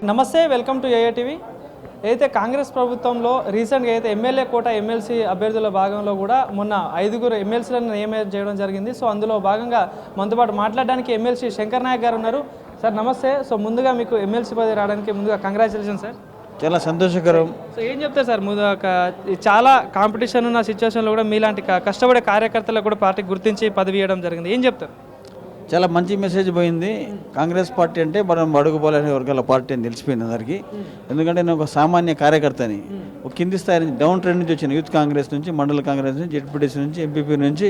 నమస్తే, welcome to ఏఐటీవీ. అయితే కాంగ్రెస్ ప్రభుత్వంలో రీసెంట్గా అయితే ఎమ్మెల్యే కోట ఎమ్మెల్సీ అభ్యర్థుల భాగంలో కూడా మొన్న 5 ఎమ్మెల్సీలను నియమనం చేయడం జరిగింది. సో అందులో భాగంగా మనతో పాటు మాట్లాడడానికి ఎమ్మెల్సీ శంకర్ నాయక్ గారు ఉన్నారు. సార్ నమస్తే. సో ముందుగా మీకు ఎమ్మెల్సీ పదవి రావడానికి ముందుగా కంగ్రాచులేషన్ సార్. చాలా సంతోషకరం. సో ఏం చెప్తారు సార్, చాలా కాంపిటీషన్ ఉన్న సిచ్యువేషన్లో కూడా మీలాంటి కష్టపడే కార్యకర్తలకు కూడా పార్టీకి గుర్తించి పదవి ఇవ్వడం జరిగింది, ఏం చెప్తారు? చాలా మంచి మెసేజ్ పోయింది. కాంగ్రెస్ పార్టీ అంటే మనం అడుగుపోలేని వర్గాల పార్టీ అని తెలిసిపోయింది అందరికీ. ఎందుకంటే నేను ఒక సామాన్య కార్యకర్తని, ఒక కింది స్థాయి నుంచి డౌన్ ట్రెండ్ నుంచి వచ్చిన యూత్ కాంగ్రెస్ నుంచి, మండల కాంగ్రెస్ నుంచి, జెడ్పీటీసీ నుంచి, ఎంపీపీ నుంచి,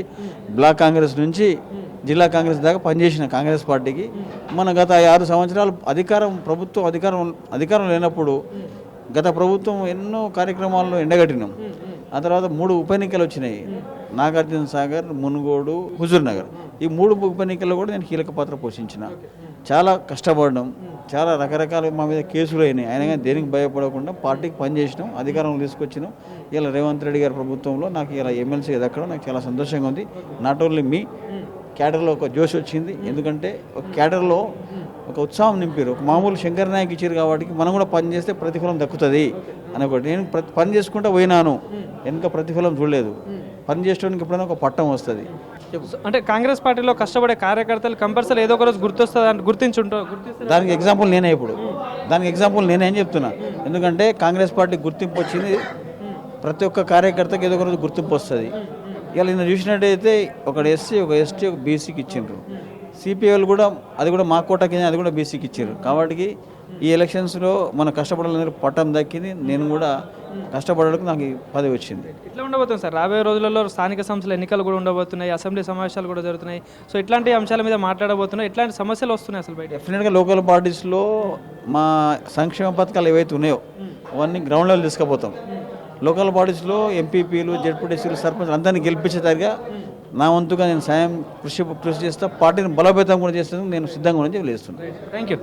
బ్లాక్ కాంగ్రెస్ నుంచి జిల్లా కాంగ్రెస్ దాకా పనిచేసిన కాంగ్రెస్ పార్టీకి మన గత 6 సంవత్సరాలు అధికారం లేనప్పుడు గత ప్రభుత్వం ఎన్నో కార్యక్రమాల్లో ఎండగట్టినాం. ఆ తర్వాత 3 ఉప ఎన్నికలు వచ్చినాయి, నాగార్జున సాగర్, మునుగోడు, హుజూర్ నగర్. ఈ 3 ఉప ఎన్నికల్లో కూడా నేను కీలక పాత్ర పోషించిన. చాలా కష్టపడడం, చాలా రకరకాల మా మీద కేసులు అయినాయి, అయినా కానీ దేనికి భయపడకుండా పార్టీకి పనిచేసినాం, అధికారంలో తీసుకొచ్చినాం. ఇలా రేవంత్ రెడ్డి గారి ప్రభుత్వంలో నాకు ఇలా ఎమ్మెల్సీ దక్కడం నాకు చాలా సంతోషంగా ఉంది. నాట్ ఓన్లీ మీ క్యాడర్లో ఒక జోష్ వచ్చింది, ఎందుకంటే ఒక క్యాడర్లో ఒక ఉత్సాహం నింపారు. ఒక మామూలు శంకర్ నాయక్ ఇచ్చారు కాబట్టి మనం కూడా పని చేస్తే ప్రతిఫలం దక్కుతుంది అని ఒకటి. నేను పని చేసుకుంటూ పోయినాను, వెనుక ప్రతిఫలం చూడలేదు. పని చేసేటానికి ఎప్పుడైనా ఒక పట్టం వస్తుంది. అంటే కాంగ్రెస్ పార్టీలో కష్టపడే కార్యకర్తలు కంపల్సరీ ఏదో ఒక రోజు గుర్తించుంటారు. దానికి ఎగ్జాంపుల్ నేనేం చెప్తున్నా. ఎందుకంటే కాంగ్రెస్ పార్టీ గుర్తింపు వచ్చింది, ప్రతి ఒక్క కార్యకర్తకి ఏదో ఒక రోజు గుర్తింపు వస్తుంది. ఇలా నేను చూసినట్టయితే ఒకడు ఎస్సీ, ఒక ఎస్టీ, ఒక బీసీకి ఇచ్చిండ్రు. సిపిఐలు కూడా అది కూడా మా కోట కింద అది కూడా బీసీకి ఇచ్చారు. కాబట్టి ఈ ఎలక్షన్స్లో మన కష్టపడాలని పట్టం దక్కింది. నేను కూడా కష్టపడడానికి నాకు పదవి వచ్చింది. ఇట్లా ఉండబోతుంది సార్, రాబోయే రోజులలో స్థానిక సంస్థల ఎన్నికలు కూడా ఉండబోతున్నాయి, అసెంబ్లీ సమావేశాలు కూడా జరుగుతున్నాయి. సో ఇట్లాంటి అంశాల మీద మాట్లాడబోతున్నాయి, ఎట్లాంటి సమస్యలు వస్తున్నాయి అసలు బయట? డెఫినెట్గా లోకల్ పార్టీస్లో మా సంక్షేమ పథకాలు ఏవైతే ఉన్నాయో అవన్నీ గ్రౌండ్ లెవెల్ తీసుకుపోతాం. లోకల్ బాడీస్లో ఎంపీపీలు, జెడ్పీటీసీలు, సర్పంచ్ అందరినీ గెలిపించేదాకా నా వంతుగా నేను కృషి చేస్తా. పార్టీని బలోపేతం కూడా చేస్తాను, నేను సిద్ధంగా ఉన్నది చేస్తున్నాను. Thank you.